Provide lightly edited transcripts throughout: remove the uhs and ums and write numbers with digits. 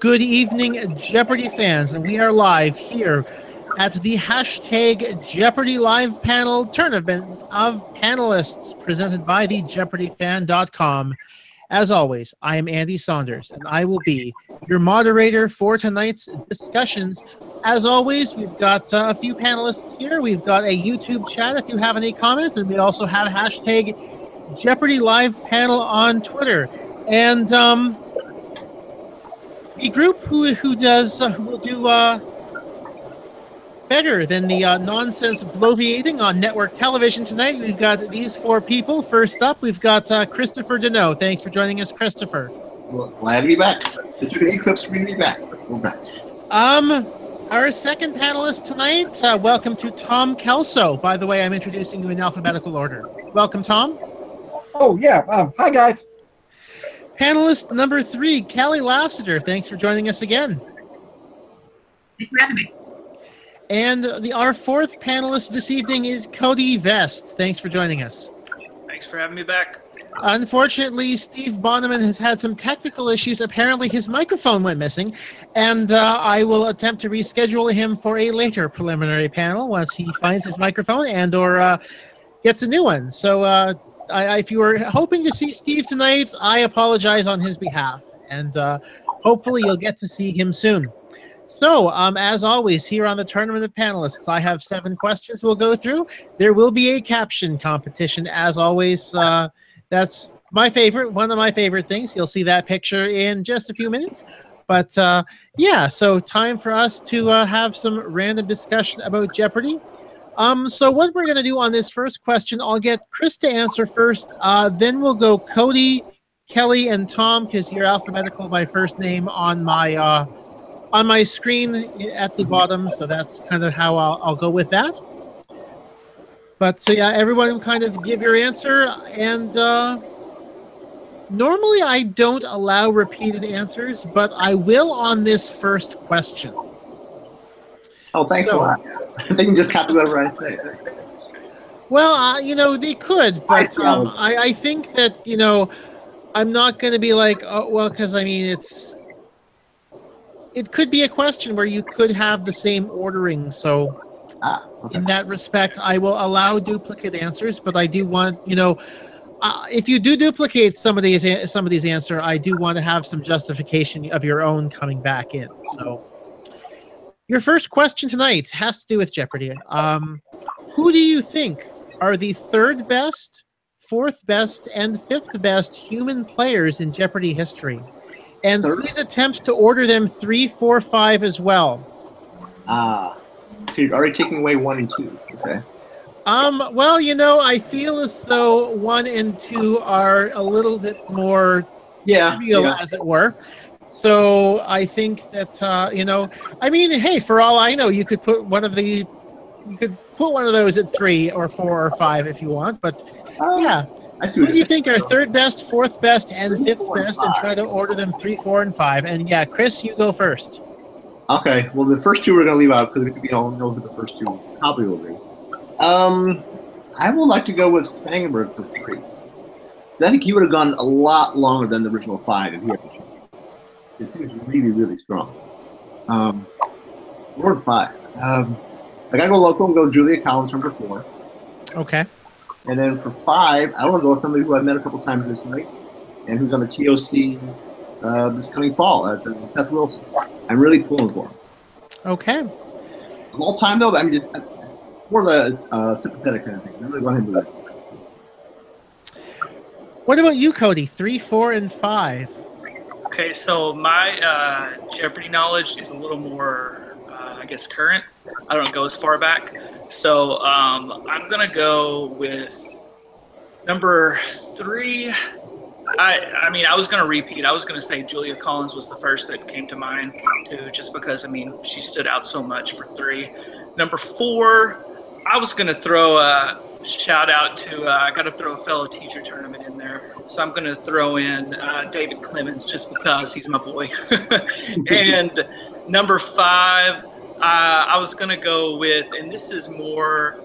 Good evening, Jeopardy fans, and we are live here at the hashtag Jeopardy Live Panel Tournament of Panelists presented by the JeopardyFan.com. As always, I am Andy Saunders, and I will be your moderator for tonight's discussions. As always, we've got a few panelists here. We've got a YouTube chat if you have any comments, and we also have hashtag Jeopardy Live Panel on Twitter. And the group who will do better than the nonsense bloviating on network television tonight. We've got these four people. First up, we've got Christopher Denault. Thanks for joining us, Christopher. Well, glad to be back. It took 8 clips for me to be back. We're back. Our second panelist tonight, welcome to Tom Kelso. By the way, I'm introducing you in alphabetical order. Welcome, Tom. Oh, yeah. Hi, guys. Panelist number 3, Callie Lasiter. Thanks for joining us again. Thanks for having me. And our fourth panelist this evening is Cody Vest. Thanks for joining us. Thanks for having me back. Unfortunately, Steve Bahnaman has had some technical issues. Apparently, his microphone went missing, and I will attempt to reschedule him for a later preliminary panel once he finds his microphone and or gets a new one. So if you were hoping to see Steve tonight, I apologize on his behalf, and hopefully you'll get to see him soon. So, as always, here on the Tournament of Panelists, I have 7 questions we'll go through. There will be a caption competition, as always. That's my favorite, one of my favorite things. You'll see that picture in just a few minutes. But, yeah, so time for us to have some random discussion about Jeopardy! So what we're going to do on this first question, I'll get Chris to answer first. Then we'll go Cody, Kelly, and Tom, because you're alphabetical by first name on my screen at the bottom, so that's kind of how I'll go with that. But so yeah, everyone kind of give your answer, and normally I don't allow repeated answers, but I will on this first question. Oh, thanks a lot. They can just copy whatever I say. Well, they could, but I think that, I'm not going to be like, oh, well, because, I mean, it could be a question where you could have the same ordering. So okay. In that respect, I will allow duplicate answers, but I do want, if you do duplicate somebody's answer, I do want to have some justification of your own coming back in. So your first question tonight has to do with Jeopardy. Who do you think are the 3rd best, 4th best, and 5th best human players in Jeopardy history? And please attempt to order them 3, 4, 5 as well. So you're already taking away 1 and 2. Okay. Well, I feel as though 1 and 2 are a little bit more trivial, as it were. So I think that I mean, hey, for all I know, you could put one of those at 3 or 4 or 5 if you want. But yeah. Who do you think are 3rd best, 4th best, and 5th best, and try to order them 3, 4, and 5? And yeah, Chris, you go first. Okay. Well, the first 2 we're going to leave out because we don't know who the first 2 probably will be. I would like to go with Spangenberg for 3. I think he would have gone a lot longer than the original 5 if he had to choose. It seems really, really strong. Or 5. I got to go local and go Julia Collins number 4. Okay. And then for 5, I want to go with somebody who I've met a couple times recently and who's on the TOC this coming fall, Seth Wilson. I'm really pulling for him. Okay. All time, though, I'm just more the sympathetic kind of thing. I really want him to win. What about you, Cody? 3, 4, and 5. Okay, so my Jeopardy knowledge is a little more, I guess, current. I don't go as far back. So I'm going to go with number 3. I mean, I was going to repeat. I was going to say Julia Collins was the first that came to mind, too, just because, I mean, she stood out so much for 3. Number 4, I was going to throw a shout out to, I got to throw a fellow teacher tournament in there. So I'm going to throw in David Clemens just because he's my boy. And number 5, I was going to go with, and this is more,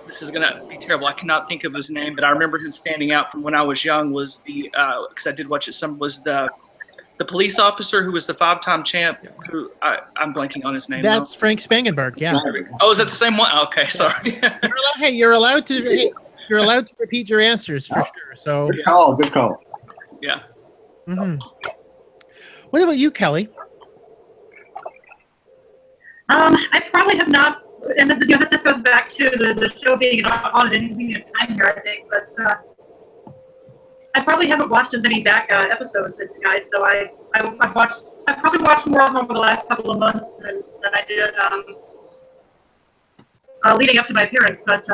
this is going to be terrible. I cannot think of his name, but I remember him standing out from when I was young was the, because I did watch it some, was the the police officer who was the 5-time champ. Who I'm blanking on his name. That's Frank Spangenberg. Yeah. Oh, is that the same one? Okay, sorry. You're allowed to repeat your answers for sure. So Good call. Good call. Yeah. mhm. What about you, Kelly? I probably have not, and this goes back to the show being on at any convenient time here, I think, but I probably haven't watched as many back episodes as you guys, so I've probably watched more of them over the last couple of months than I did leading up to my appearance, but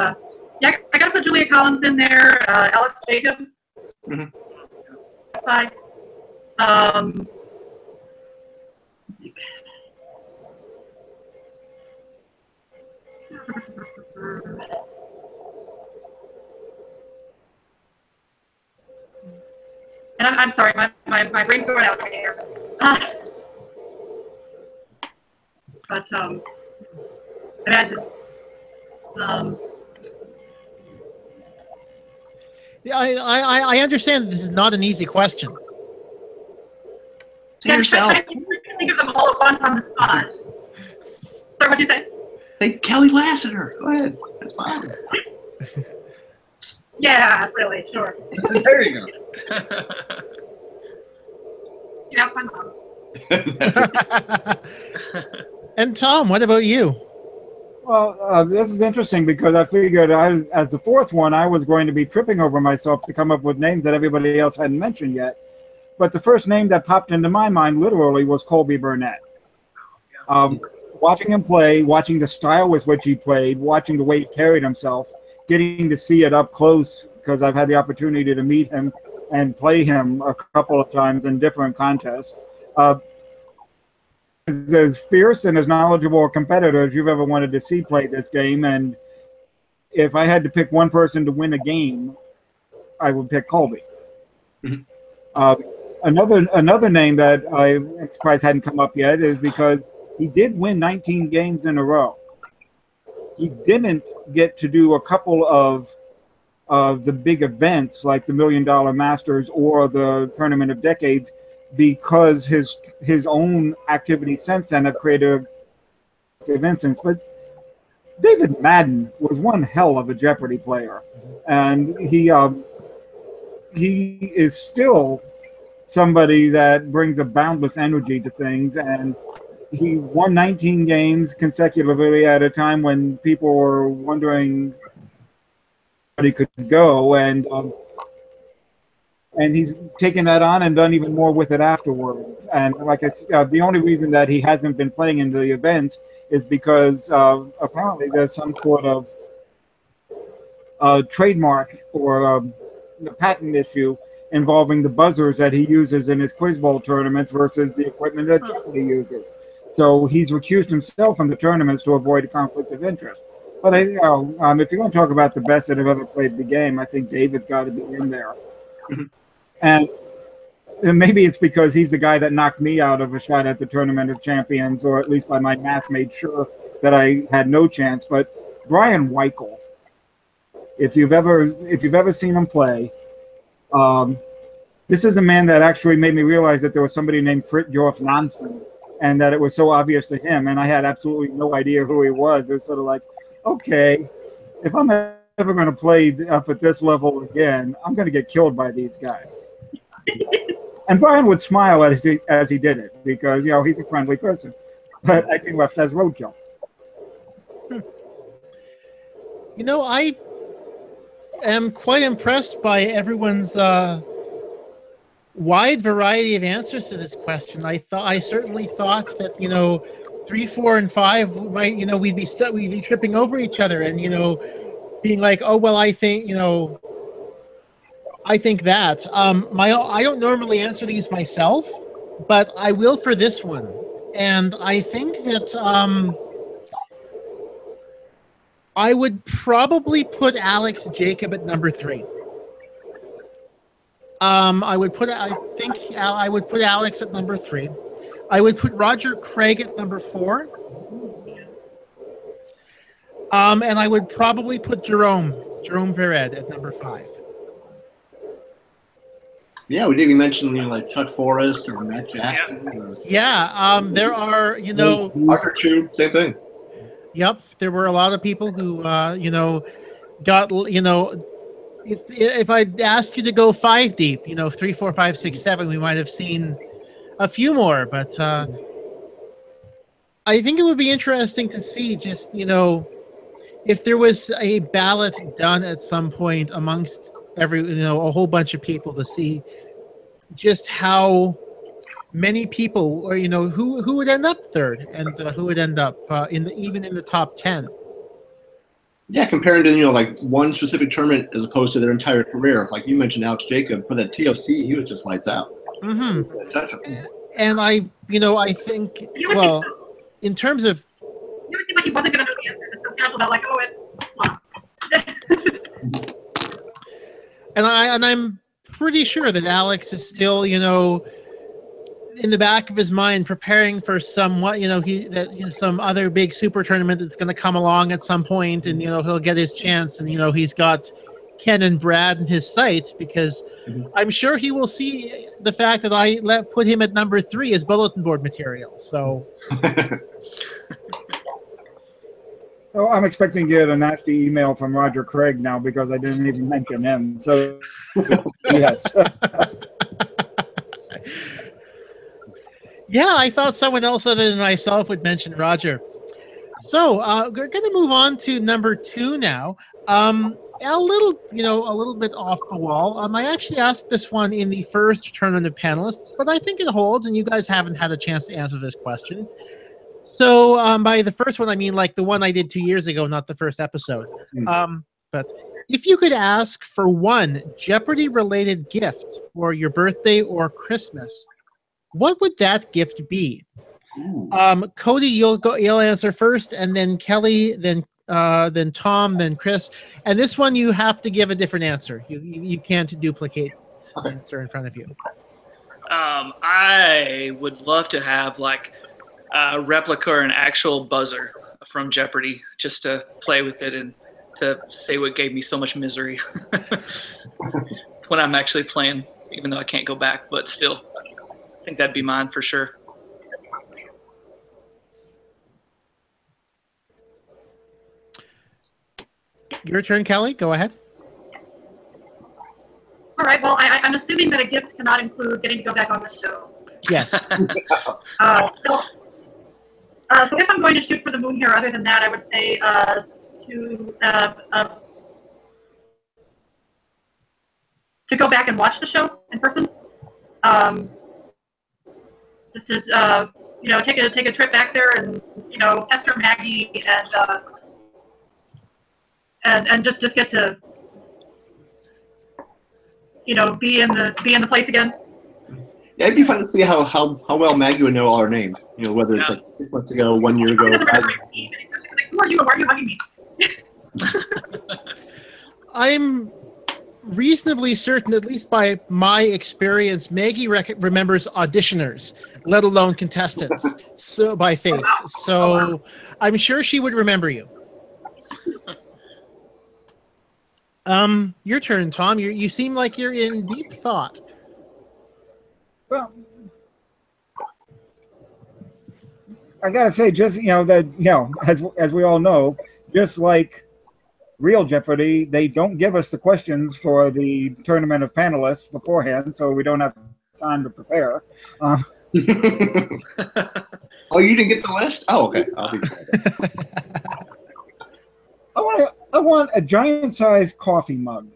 yeah, I got to put Julia Collins in there, Alex Jacob. Mm-hmm. Bye. And I'm sorry, my brain's going out right here. But Yeah, I understand this is not an easy question. Say yourself. I can't think of them all at once on the spot. Sorry, what'd you say? Say Kelly Lasiter. Go ahead. That's fine. Yeah, really, sure. There you go. Yeah, fun mom. And Tom, what about you? Well, this is interesting because I figured as the fourth one, I was going to be tripping over myself to come up with names that everybody else hadn't mentioned yet. But the first name that popped into my mind literally was Colby Burnett. Watching him play, watching the style with which he played, watching the way he carried himself, getting to see it up close because I've had the opportunity to meet him and play him a couple of times in different contests. Is as fierce and as knowledgeable a competitor as you've ever wanted to see play this game. And if I had to pick one person to win a game, I would pick Colby. Mm-hmm. Another name that I'm surprised hadn't come up yet is because he did win 19 games in a row. He didn't get to do a couple of the big events like the $1 Million Masters or the Tournament of Decades because his own activities since then have created an instance. But David Madden was one hell of a Jeopardy player, and he is still somebody that brings a boundless energy to things, and he won 19 games consecutively at a time when people were wondering what he could go, and he's taken that on and done even more with it afterwards. And like I said, the only reason that he hasn't been playing in the events is because apparently there's some sort of trademark or a patent issue involving the buzzers that he uses in his Quiz Bowl tournaments versus the equipment that Jeopardy uses. So he's recused himself from the tournaments to avoid a conflict of interest. But if you're going to talk about the best that have ever played the game, I think David's got to be in there. Mm-hmm. And maybe it's because he's the guy that knocked me out of a shot at the Tournament of Champions, or at least by my math made sure that I had no chance. But Brian Weichel, if you've ever seen him play, this is a man that actually made me realize that there was somebody named Fritjof Nansen, and that it was so obvious to him, and I had absolutely no idea who he was. It was sort of like, okay, if I'm ever going to play up at this level again, I'm going to get killed by these guys. And Brian would smile as he did it because, he's a friendly person. But I think left as roadkill. I am quite impressed by everyone's wide variety of answers to this question. I certainly thought that 3, 4, and 5 might we'd be tripping over each other and being like, oh well, I think that. I don't normally answer these myself, but I will for this one, and I think that I would probably put Alex Jacob at number 3. I would put Alex at number 3. I would put Roger Craig at number 4. And I would probably put Jerome Vered at number 5. Yeah, we didn't even mention like Chuck Forrest or Matt Jackson. Or Yeah, there are, Arthur Chu, same thing. Yep, there were a lot of people who, got, if I'd asked you to go 5 deep, 3, 4, 5, 6, 7, we might have seen a few more. But I think it would be interesting to see just, if there was a ballot done at some point amongst a whole bunch of people to see just how many people, or who would end up third, and who would end up even in the top 10. Yeah, comparing to like one specific tournament as opposed to their entire career. Like you mentioned, Alex Jacob for that TOC, he was just lights out. Mm-hmm. And I think, well, in terms of, You would think like he wasn't going to know the answer, just so casual about like, oh, it's. and I'm pretty sure that Alex is still, in the back of his mind, preparing for somewhat, some other big super tournament that's going to come along at some point, and he'll get his chance, and he's got Ken and Brad in his sights, because I'm sure he will see the fact that I put him at number 3 as bulletin board material. So, Oh, I'm expecting to get a nasty email from Roger Craig now because I didn't even mention him. So, yes. Yeah, I thought someone else other than myself would mention Roger. So we're going to move on to number 2 now. A little bit off the wall. I actually asked this one in the first tournament of panelists, but I think it holds, and you guys haven't had a chance to answer this question. So by the first one, I mean like the one I did 2 years ago, not the first episode. But if you could ask for one Jeopardy-related gift for your birthday or Christmas, what would that gift be? Cody, you'll answer first, and then Kelly, then Tom, then Chris. And this one you have to give a different answer. You can't duplicate the answer in front of you. I would love to have like a replica or an actual buzzer from Jeopardy, just to play with it and to say what gave me so much misery when I'm actually playing, even though I can't go back, but still. I think that'd be mine for sure. Your turn, Kelly. Go ahead. All right. Well, I'm assuming that a gift cannot include getting to go back on the show. Yes. So if I'm going to shoot for the moon here, other than that, I would say to go back and watch the show in person. Just to take a trip back there and pester Maggie and just get to be in the place again. Yeah, it'd be fun to see how well Maggie would know all our names. Whether it's like 6 months ago, 1 year ago. Who are you? Why are you hugging me? I'm reasonably certain, at least by my experience, Maggie remembers auditioners, let alone contestants, so by face. So I'm sure she would remember you. Your turn, Tom. You seem like you're in deep thought. Well, I gotta say, just as we all know, just like real Jeopardy, they don't give us the questions for the tournament of panelists beforehand, so we don't have time to prepare. Oh, you didn't get the list? Oh, okay. I want a giant-sized coffee mug.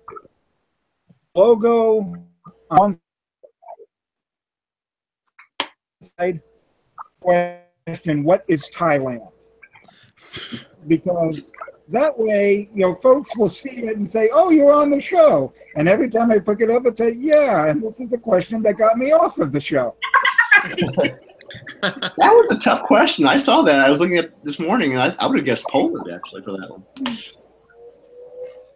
Logo on side. Question: what is Thailand? Because that way, folks will see it and say, "Oh, you're on the show." And every time I pick it up, it say, "Yeah." And this is the question that got me off of the show. That was a tough question. I saw that. I was looking at this morning, and I would have guessed Poland actually for that one.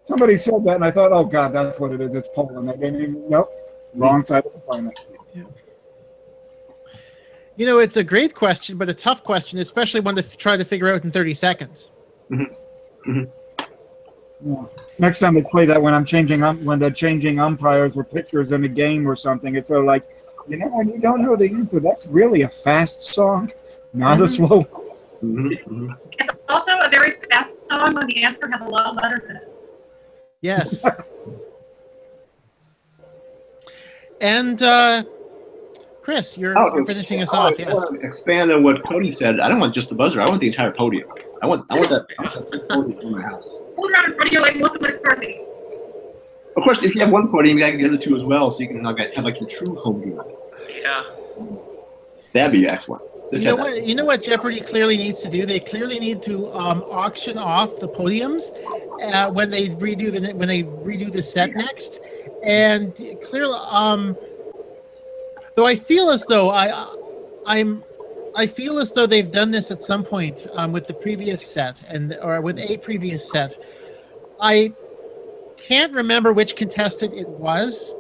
Somebody said that, and I thought, "Oh God, that's what it is. It's Poland." I didn't even. Nope, wrong side of the planet. Yeah. It's a great question, but a tough question, especially one to try to figure out in 30 seconds. Mm-hmm. Mm-hmm. Yeah. Next time they play that when I'm changing when they're changing umpires or pitchers in a game or something, it's sort of like, when you don't know the answer, that's really a fast song, not a slow. It's also a very fast song when the answer has a lot of letters in it. Yes. And Chris, you're finishing us off. Yes. I want to expand on what Cody said. I don't want just the buzzer. I want the entire podium. I want that podium in my house. Hold around in front of you like Melissa McCarthy. Of course, if you have one podium, you got to get the other two as well, so you can have like the true home game. Yeah. That'd be excellent. You know what Jeopardy clearly needs to do? They clearly need to auction off the podiums when they redo the set next. And clearly, though I feel as though I feel as though they've done this at some point with the previous set or with a previous set. I can't remember which contestant it was,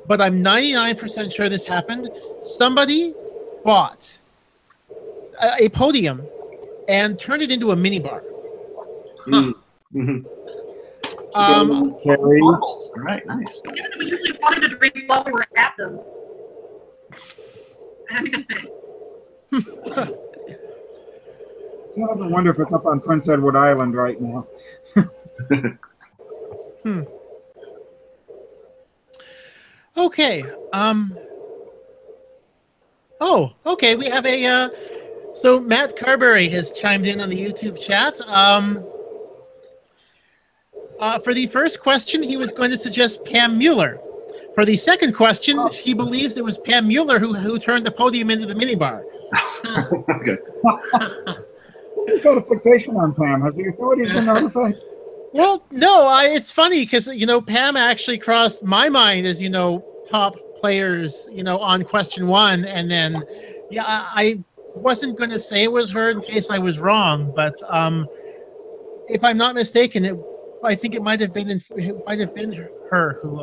but I'm 99% sure this happened. Somebody bought a podium and turned it into a minibar. Carrie. All right, nice. We usually wanted to drink while we were at them. I think it's big. I wonder if it's up on Prince Edward Island right now. Okay. Oh, okay. We have a. So Matt Carberry has chimed in on the YouTube chat. For the first question, he was going to suggest Pam Mueller. For the second question, he believes it was Pam Mueller who turned the podium into the minibar. Okay. He's got a fixation on Pam. Has the authorities been notified? Well, no. It's funny because Pam actually crossed my mind as top players on question one, and then I wasn't going to say it was her in case I was wrong, but if I'm not mistaken, I think it might have been her who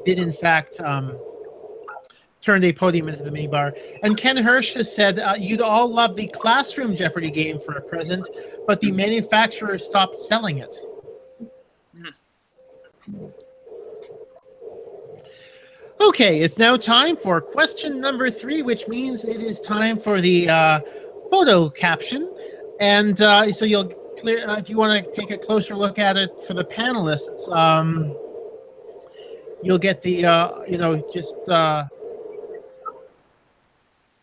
did in fact turned a podium into the minibar. And Ken Hirsch has said, you'd all love the classroom Jeopardy game for a present, but the manufacturer stopped selling it. Okay, it's now time for question number 3, which means it is time for the photo caption. And so you'll clear, if you want to take a closer look at it for the panelists, you'll get the, just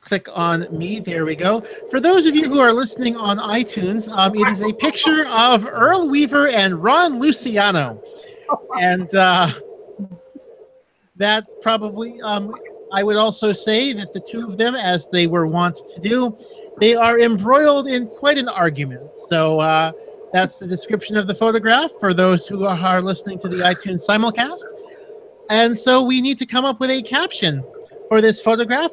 click on me. There we go. For those of you who are listening on iTunes, it is a picture of Earl Weaver and Ron Luciano. And that probably, I would also say that the two of them, as they were wont to do, they are embroiled in quite an argument. So that's the description of the photograph for those who are listening to the iTunes simulcast. And so we need to come up with a caption for this photograph.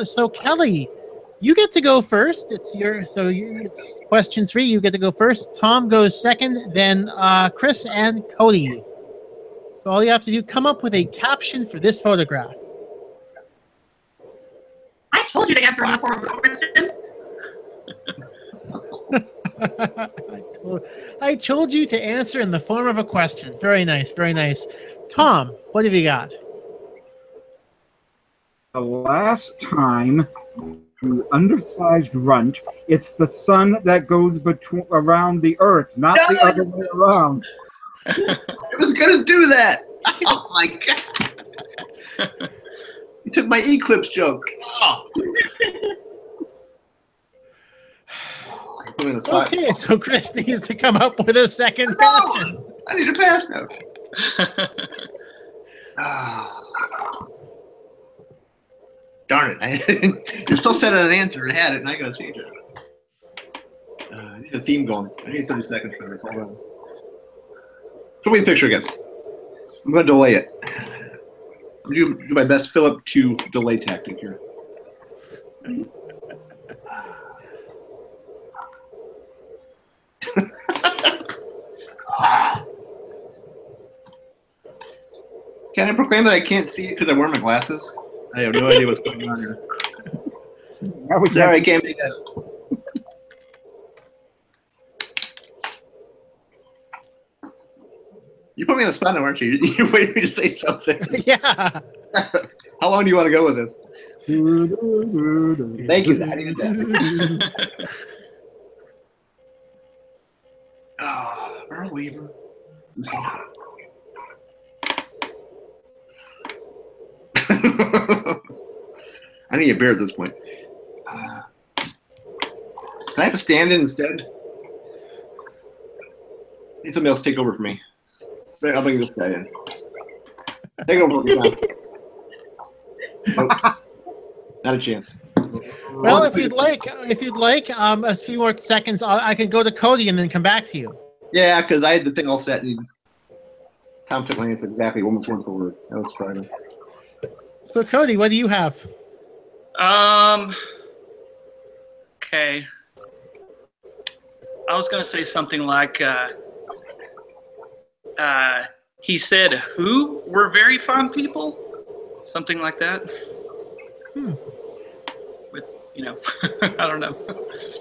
So Kelly, you get to go first. It's question 3. You get to go first. Tom goes second, then Chris and Cody. So all you have to do, come up with a caption for this photograph. I told you to answer in the form of a question. I told you to answer in the form of a question. Very nice, very nice. Tom, what have you got? The last time you undersized runt, it's the sun that goes around the earth, not the other way around. I was gonna do that. Oh my god! You took my eclipse joke. Oh. Okay, so Chris needs to come up with a second question. I need a pass now. Darn it! You're so set on an answer. I had it, and I gotta change it. I need a theme going. I need 30 seconds for this. Hold on. Show me the picture again. I'm going to delay it. I'm going to do my best Philip 2 delay tactic here. Can I proclaim that I can't see it because I wear my glasses? I have no idea what's going on here. Sorry, I can't make that. You put me on the spot now, aren't you? You're waiting for me to say something. Yeah. How long do you want to go with this? Thank you. I needed that. Earl Weaver. I need a beer at this point. Can I have a stand-in instead? Need somebody else to take over for me. I'll bring this guy in. Take over for me now. Nope. Not a chance. Well, if you'd like, a few more seconds, I can go to Cody and then come back to you. Yeah, because I had the thing all set and Tom took my answer exactly almost word for word. That was surprising. So, Cody, what do you have? Okay. I was going to say something like, he said, who were very fun people? Something like that. With, I don't know.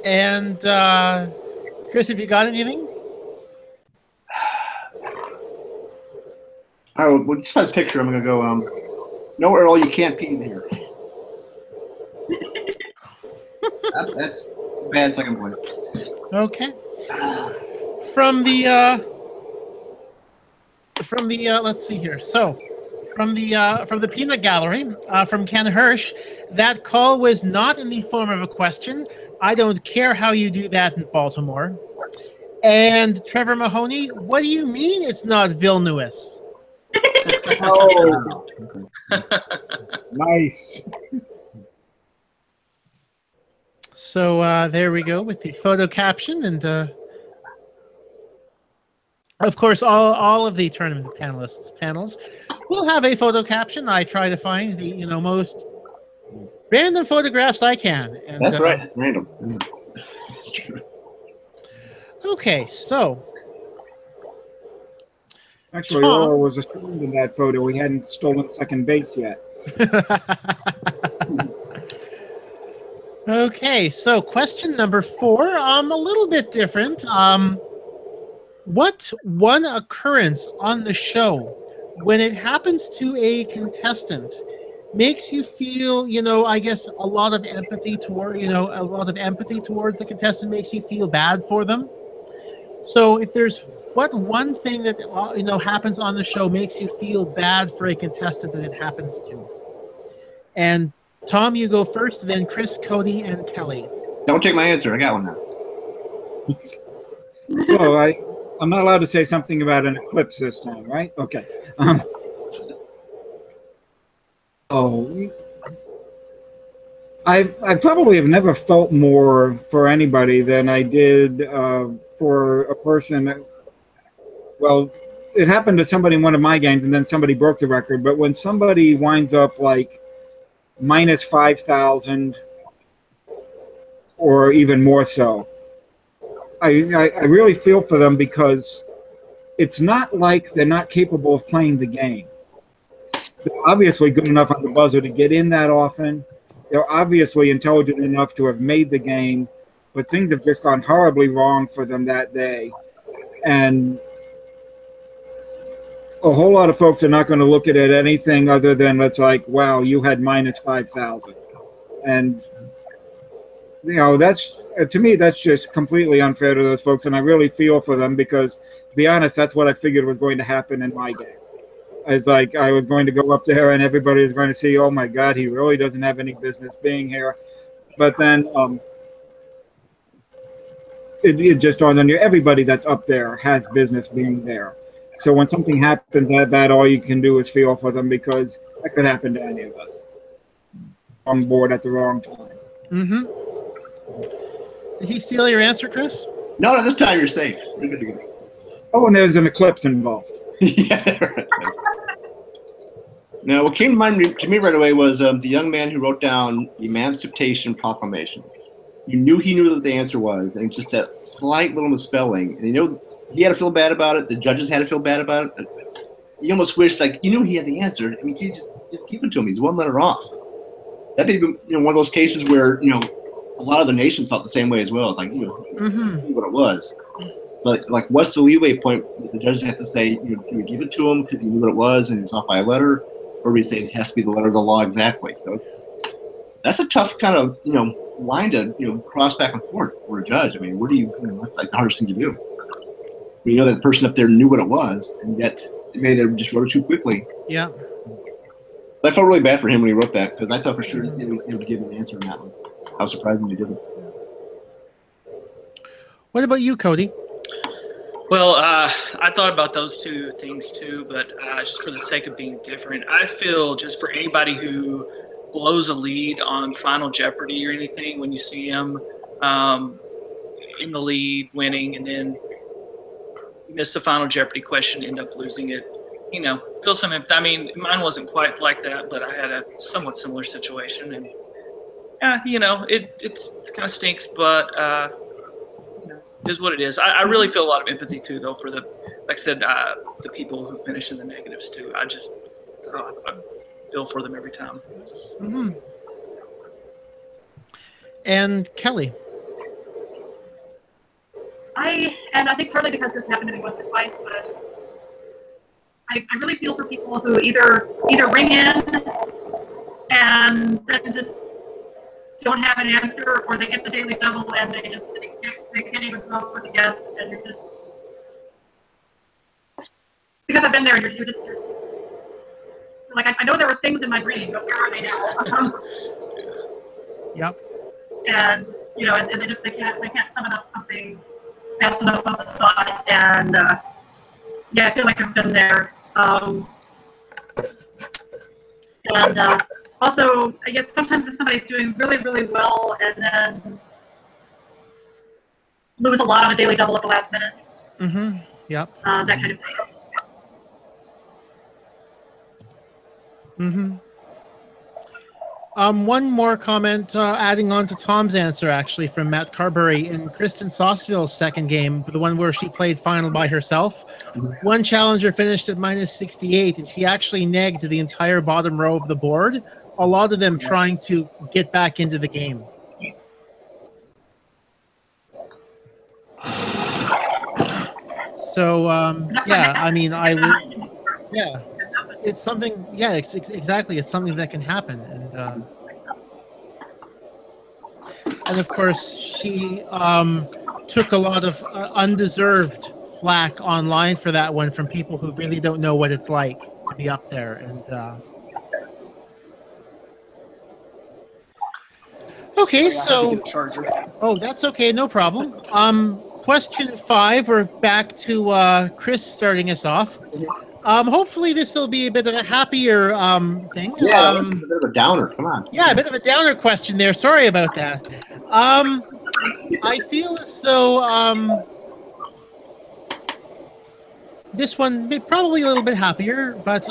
And, Chris, have you got anything? All right, well, just by the picture, I'm going to go, no, Earl, you can't pee in here. That's a bad second point. Okay. From the let's see here. So, from the peanut gallery, from Ken Hirsch, that call was not in the form of a question. I don't care how you do that in Baltimore. And Trevor Mahoney, what do you mean it's not Vilnius? Oh, nice. So there we go with the photo caption, and of course, all of the tournament panels will have a photo caption. I try to find the most random photographs I can. And, that's right. It's random. Okay, so. Actually, Earl was assumed in that photo. He hadn't stolen second base yet. Okay, so question number 4, a little bit different. What one occurrence on the show, when it happens to a contestant, makes you feel, I guess a lot of empathy towards the contestant, makes you feel bad for them? So if there's what one thing that happens on the show makes you feel bad for a contestant that it happens to? And Tom, you go first, then Chris, Cody, and Kelly. Don't take my answer. I got one now. So I'm not allowed to say something about an eclipse this time, right? Okay. I probably have never felt more for anybody than I did for a person. Well, it happened to somebody in one of my games, and then somebody broke the record. But when somebody winds up like minus 5,000 or even more so, I really feel for them, because it's not like they're not capable of playing the game. They're obviously good enough on the buzzer to get in that often. They're obviously intelligent enough to have made the game, but things have just gone horribly wrong for them that day. And a whole lot of folks are not going to look at it anything other than it's like, wow, you had minus 5,000. And, that's, to me, that's just completely unfair to those folks. And I really feel for them, because, to be honest, that's what I figured was going to happen in my game. It's like I was going to go up there and everybody was going to see, oh, my God, he really doesn't have any business being here. But then it just dawned on you, everybody that's up there has business being there. So when something happens that bad, all you can do is feel for them, because that could happen to any of us. On board at the wrong time. Mm-hmm. Did he steal your answer, Chris? No, this time you're safe. You're good to go. Oh, and there's an eclipse involved. Yeah. Now, what came to mind to me right away was the young man who wrote down the Emancipation Proclamation. You knew he knew what the answer was, and just that slight little misspelling. And he had to feel bad about it. The judges had to feel bad about it. You almost wish, he knew he had the answer. I mean, you just give it to him. He's one letter off. That'd be one of those cases where a lot of the nation felt the same way as well. It's like knew what it was. But like, what's the leeway point that the judges have to say? Do we give it to him because he knew what it was and he was off by a letter, or do we say it has to be the letter of the law exactly? So that's a tough kind of line to cross back and forth for a judge. I mean, where do that's like the hardest thing to do. We know that the person up there knew what it was, and yet maybe they just wrote it too quickly. Yeah. But I felt really bad for him when he wrote that, because I thought for sure he would give an answer on that one. How surprising he didn't. What about you, Cody? Well, I thought about those two things too, but just for the sake of being different, I feel just for anybody who blows a lead on Final Jeopardy or anything, when you see him in the lead, winning, and then miss the Final Jeopardy question, end up losing it, feel some. I mean, mine wasn't quite like that, but I had a somewhat similar situation, and it kind of stinks, but it is what it is. I really feel a lot of empathy too, though, for like I said, the people who finish in the negatives too. I just I feel for them every time. Mm-hmm. And Kelly. I think partly because this happened to me once or twice, but I really feel for people who either ring in and then just don't have an answer, or they get the daily double and they can't even come up with a guess, and you're just, because I've been there, you're just like, I know there were things in my brain, but where are they now? Yep. And and they can't summon up something fast enough on the spot, and I feel like I've been there. And also, I guess sometimes if somebody's doing really, really well and then lose a lot on a daily double at the last minute. Mm-hmm. Yep. That kind of thing. Mm-hmm. One more comment, adding on to Tom's answer, actually, from Matt Carberry. In Kristen Sauceville's second game, the one where she played final by herself, one challenger finished at minus 68, and she actually negged the entire bottom row of the board, a lot of them trying to get back into the game. So, I mean, I would, it's something, exactly, it's something that can happen. And of course, she took a lot of undeserved flack online for that one from people who really don't know what it's like to be up there. And okay, so oh, that's okay, no problem. Question 5, we're back to Chris starting us off. Hopefully this will be a bit of a happier thing. Yeah, a bit of a downer. Come on. Yeah, a bit of a downer question there. Sorry about that. I feel as though this one probably a little bit happier, but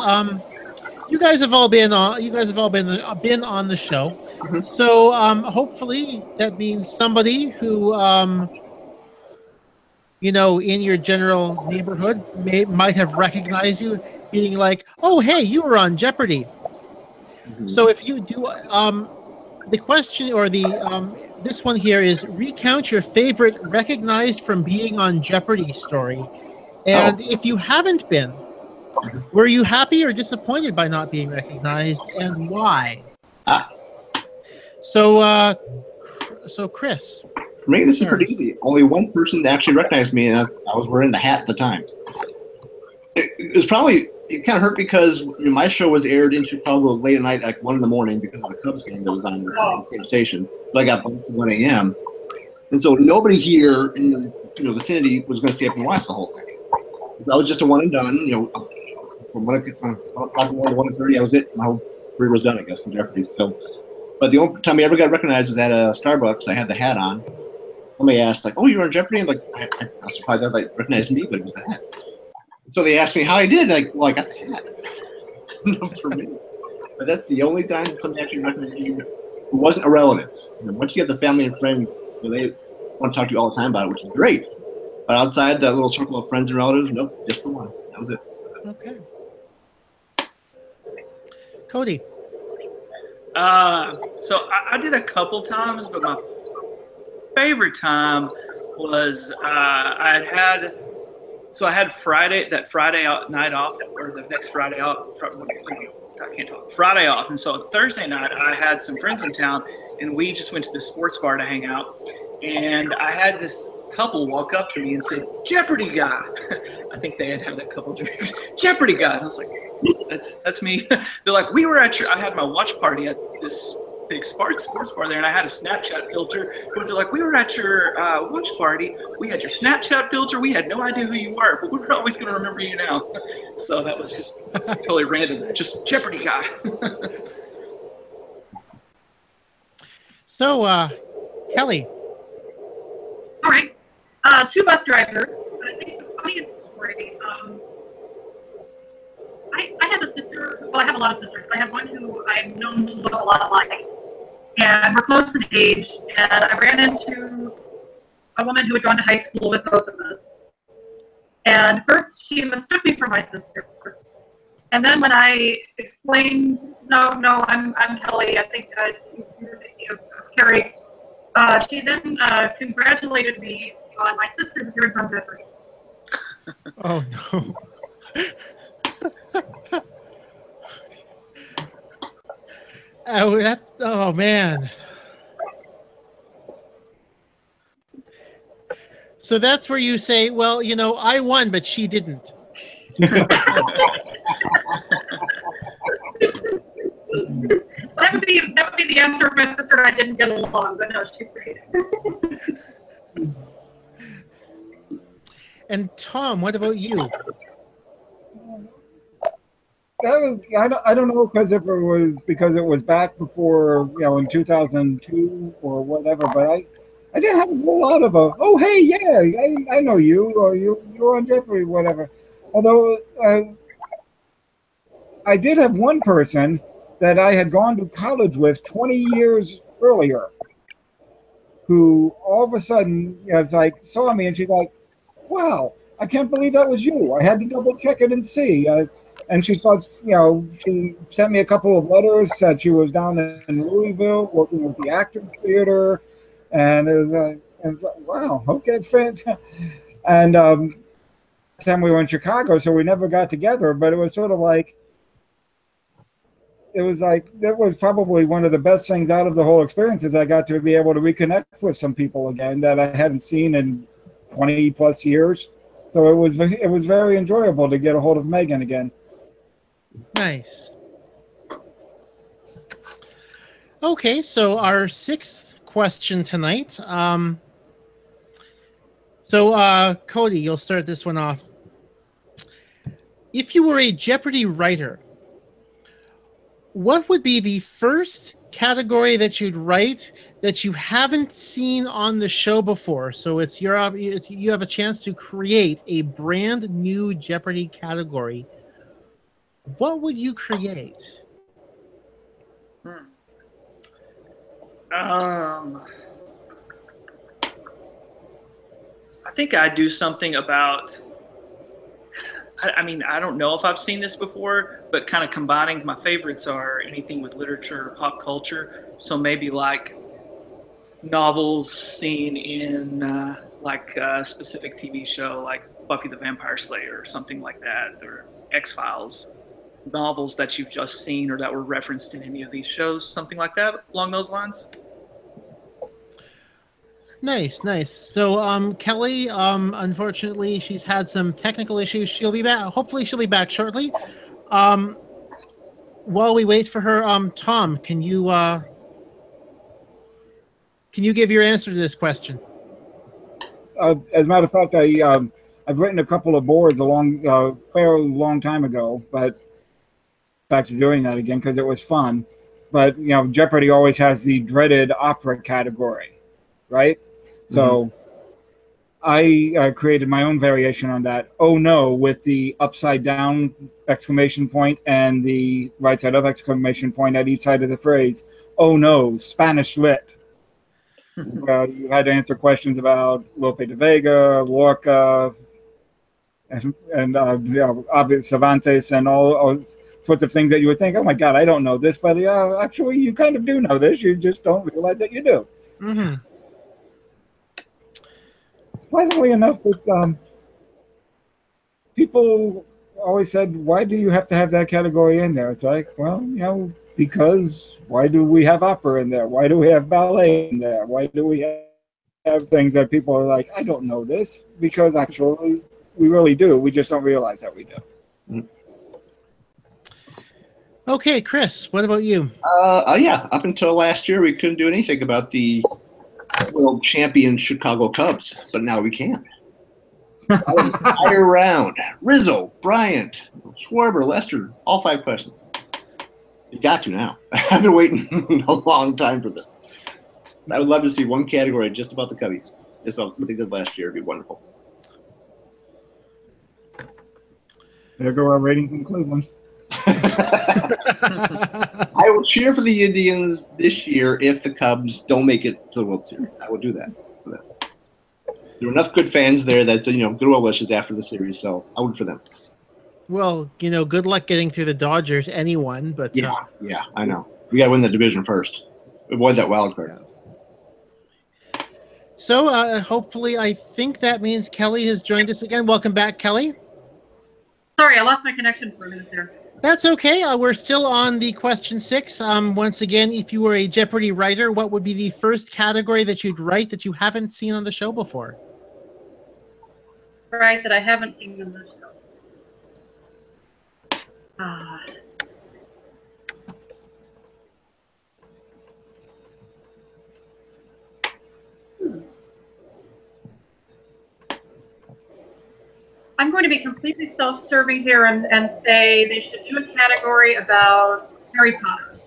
you guys have all been on. You guys have all been on the show, so hopefully that means somebody who in your general neighborhood might have recognized you, being like, "Oh, hey, you were on Jeopardy!" So if you do, the question or the this one here is recount your favorite recognized from being on Jeopardy story, and if you haven't been, were you happy or disappointed by not being recognized, and why? So Chris. For me, this is pretty easy. Only one person actually recognized me, and I was wearing the hat at the time. It was probably, it kind of hurt because my show was aired in Chicago late at night, like 1 a.m, because of the Cubs game that was on the same station. So I got bumped at 1 a.m. And so nobody here in the vicinity was going to stay up and watch the whole thing. I was just a one and done. From 1 o'clock to 1:30, I was it. My whole career was done, I guess, in Jeopardy. So, but the only time I ever got recognized was at Starbucks. I had the hat on. Somebody asked, like, "Oh, you were on Jeopardy?" I'm like, I was surprised that recognized me, but it was the hat. So they asked me how I did. Like, well, I got the hat. For me. But that's the only time somebody actually recognized me who wasn't a relative. Once you get the family and friends, they want to talk to you all the time about it, which is great. But outside that little circle of friends and relatives, nope, just the one. That was it. Okay. Cody. So I did a couple times, but favorite time was I had Friday night off, or the next Friday off. I can't talk. Friday off, and so Thursday night I had some friends in town, and we just went to the sports bar to hang out. And I had this couple walk up to me and say, "Jeopardy guy." I think they had a couple drinks. Jeopardy guy. And I was like, "That's me." They're like, "We were at I had my watch party at this big sports bar there, and I had a Snapchat filter." But they're like, "We were at your watch party. We had your Snapchat filter. We had no idea who you were, but we're always going to remember you now." So that was just totally random. Just Jeopardy guy. So, Kelly. All right. Two bus drivers. I think the funniest story. I have a sister. Well, I have a lot of sisters. I have one who I've known to look a lot like, and we're close in age. And I ran into a woman who had gone to high school with both of us. And first, she mistook me for my sister. And then when I explained, no, I'm Kelly. I think you're thinking of Carrie. She then congratulated me on my sister's appearance on Jeopardy. Oh no. Oh man. So that's where you say, well, I won, but she didn't. That would be the answer if my sister and I didn't get along, but no, she's great. And Tom, what about you? That was I don't know because it was back before in 2002 or whatever, but I didn't have a whole lot of oh hey yeah I know you, or you're on Jeopardy, whatever. Although I did have one person that I had gone to college with 20 years earlier, who all of a sudden saw me and she's like, "Wow, I can't believe that was you. I had to double check it and see." And she starts, she sent me a couple of letters, said she was down in Louisville working with the Actors Theater, and it was like, wow, okay, fantastic. And time we were in Chicago, so we never got together, but it was sort of like, that was probably one of the best things out of the whole experience, is I got to be able to reconnect with some people again that I hadn't seen in 20 plus years. So it was very enjoyable to get a hold of Megan again. Nice. Okay, so our sixth question tonight. Cody, you'll start this one off. If you were a Jeopardy writer, what would be the first category that you'd write that you haven't seen on the show before? So you have a chance to create a brand new Jeopardy category. What would you create? I think I'd do something about, I don't know if I've seen this before, but kind of combining, my favorites are anything with literature or pop culture. So maybe like novels seen in a specific TV show, like Buffy the Vampire Slayer or something like that, or X-Files. Novels that you've just seen or that were referenced in any of these shows, something like that along those lines. Nice. So Kelly, unfortunately, she's had some technical issues. She'll be back. Hopefully she'll be back shortly. While we wait for her, Tom, can you give your answer to this question? As a matter of fact, I've written a couple of boards a fairly long time ago, but back to doing that again because it was fun. But Jeopardy always has the dreaded opera category, right? Mm-hmm. So I created my own variation on that. Oh no, with the upside down exclamation point and the right side up exclamation point at each side of the phrase. Oh no, Spanish lit. You had to answer questions about Lope de Vega, Lorca, and obvious Cervantes, and all sorts of things that you would think, oh my God, I don't know this, but actually you kind of do know this. You just don't realize that you do. Mm-hmm. surprisingly enough, that people always said, why do you have to have that category in there? It's like, well, because why do we have opera in there? Why do we have ballet in there? Why do we have things that people are like, I don't know this? Because actually, we really do. We just don't realize that we do. Okay, Chris, what about you? Yeah, up until last year, we couldn't do anything about the world champion Chicago Cubs, but now we can. Entire round. Rizzo, Bryant, Schwarber, Lester, all 5 questions. You got to now. I've been waiting a long time for this. I would love to see one category just about the Cubbies. Just about what they did last year. It'd be wonderful. There go our ratings in Cleveland. I will cheer for the Indians this year if the Cubs don't make it to the World Series. I will do that. There were enough good fans there that, good well wishes after the series, so I would for them. Well, good luck getting through the Dodgers, anyone, but... Yeah, I know. We got to win the division first. Avoid that wild card. So, hopefully, I think that means Kelly has joined us again. Welcome back, Kelly. Sorry, I lost my connection for a minute there. That's okay. We're still on the question 6. Once again, if you were a Jeopardy writer, what would be the first category that you'd write that you haven't seen on the show before? Right, that I haven't seen in this show. I'm going to be completely self-serving here and say they should do a category about Harry Potter.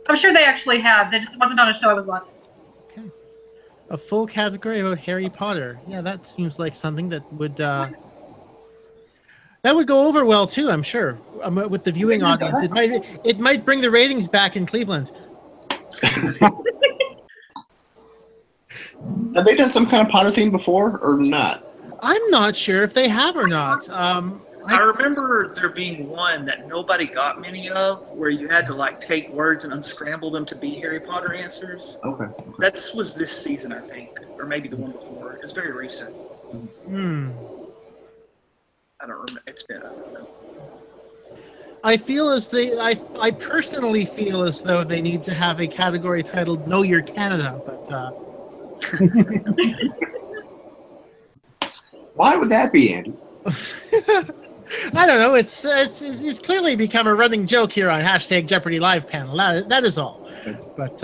I'm sure they actually have. They just wasn't on a show I was watching. Okay. A full category about Harry Potter. Yeah, that seems like something that would go over well too. I'm sure with the viewing audience. It might bring the ratings back in Cleveland. Have they done some kind of Potter theme before or not? I'm not sure if they have or not. I remember there being one that nobody got many of, where you had to take words and unscramble them to be Harry Potter answers. Okay. That was this season, I think, or maybe the one before. It's very recent. I don't remember. I don't know. I personally feel as though they need to have a category titled "Know Your Canada," but. Why would that be, Andy? I don't know. It's clearly become a running joke here on #Jeopardy Live panel. That is all. But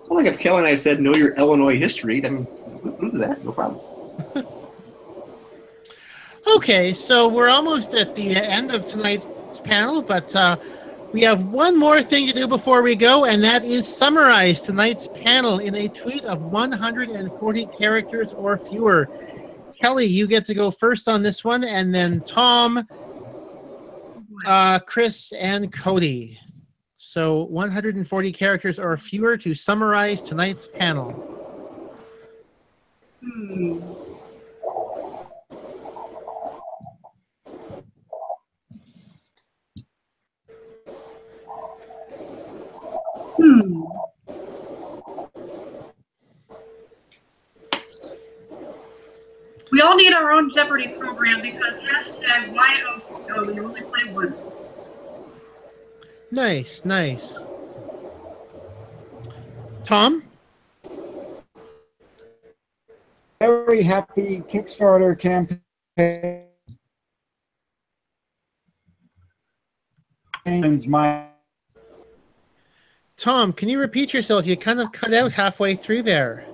well, if Kelly and I said know your Illinois history, then we'll do that. No problem. Okay, so we're almost at the end of tonight's panel, but we have one more thing to do before we go, and that is summarize tonight's panel in a tweet of 140 characters or fewer. Kelly, you get to go first on this one, and then Tom, Chris, and Cody. So 140 characters or fewer to summarize tonight's panel. We all need our own Jeopardy program because #YOTO, you only play one. Nice, nice. Tom? Very happy Kickstarter campaign. Tom, can you repeat yourself? You kind of cut out halfway through there.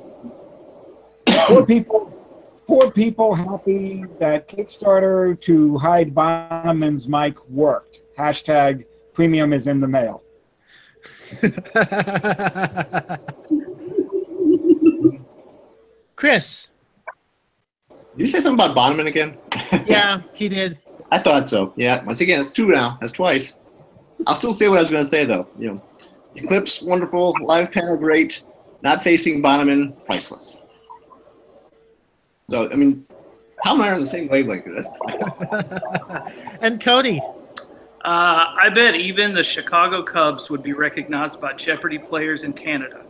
Four people happy that Kickstarter to hide Bahnaman's mic worked. # premium is in the mail. Chris. Did you say something about Bahnaman again? Yeah, he did. I thought so. Yeah. Once again, it's 2 now. That's twice. I'll still say what I was going to say, though. Eclipse, wonderful. Live panel, great. Not facing Bahnaman, priceless. So, how am I on the same wavelength as this? And Cody. I bet even the Chicago Cubs would be recognized by Jeopardy players in Canada.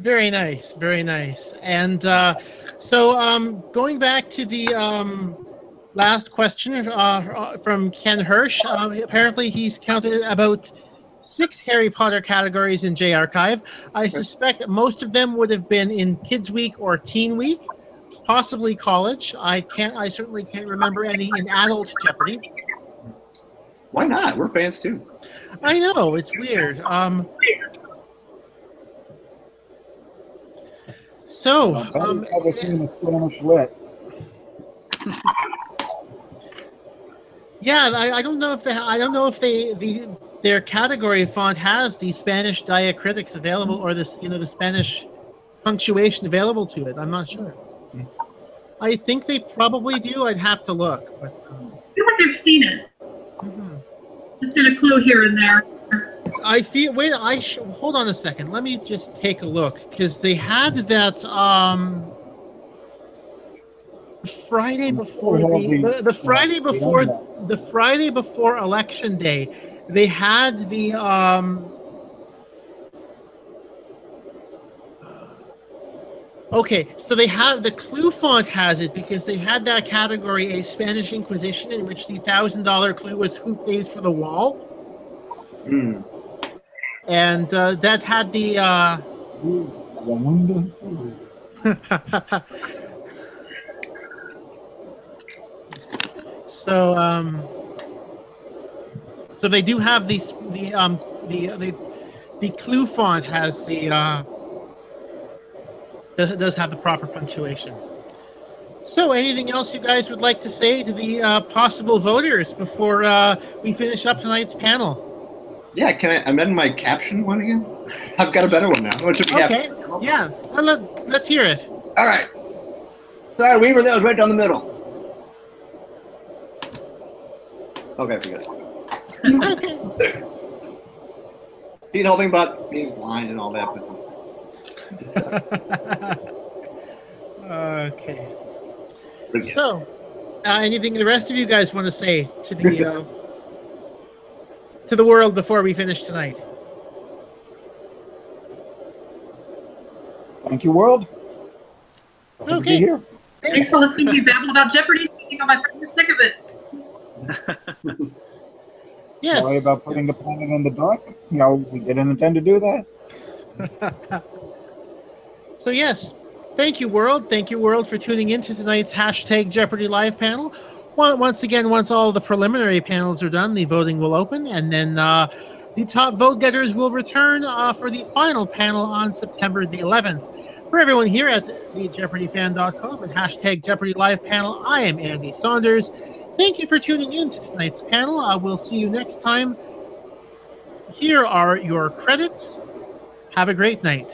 Very nice, very nice. And going back to the last question from Ken Hirsch, apparently he's counted about 6 Harry Potter categories in J Archive. I suspect most of them would have been in Kids Week or Teen Week, possibly college. I certainly can't remember any in Adult Jeopardy. Why not? We're fans too. I know, it's weird. I've seen the Spanish lit. Yeah, I don't know if their category font has the Spanish diacritics available or the Spanish punctuation available to it. I'm not sure. I think they probably do. I'd have to look. But, I feel like I've seen it. Just in a clue here and there. I feel. Wait, hold on a second. Let me just take a look because they had that Friday before the Friday before Election Day. They had the Okay, so they have the clue font has it because they had that category, a Spanish Inquisition, in which the $1,000 clue was who pays for the wall. And that had the so they do have the clue font has the does have the proper punctuation. So anything else you guys would like to say to the possible voters before we finish up tonight's panel? Yeah, can I amend my caption one again? I've got a better one now. Okay, yeah, let's hear it. All right. Sorry, Weaver, that was right down the middle. Okay, forget it. Okay. See the whole thing about being blind and all that. But... Okay. So, anything the rest of you guys want to say to the to the world before we finish tonight? Thank you, world. Okay. Here. Thanks for listening to me babble about Jeopardy. I think I might be sick of it. Yes. Sorry about putting the planet in the dark. No, we didn't intend to do that. So yes, thank you, world. Thank you, world, for tuning in to tonight's #Jeopardy live panel. Once again, once all the preliminary panels are done, the voting will open, and then the top vote getters will return for the final panel on September the 11th. For everyone here at thejeopardyfan.com and #Jeopardy live panel, I am Andy Saunders. Thank you for tuning in to tonight's panel. We'll see you next time. Here are your credits. Have a great night.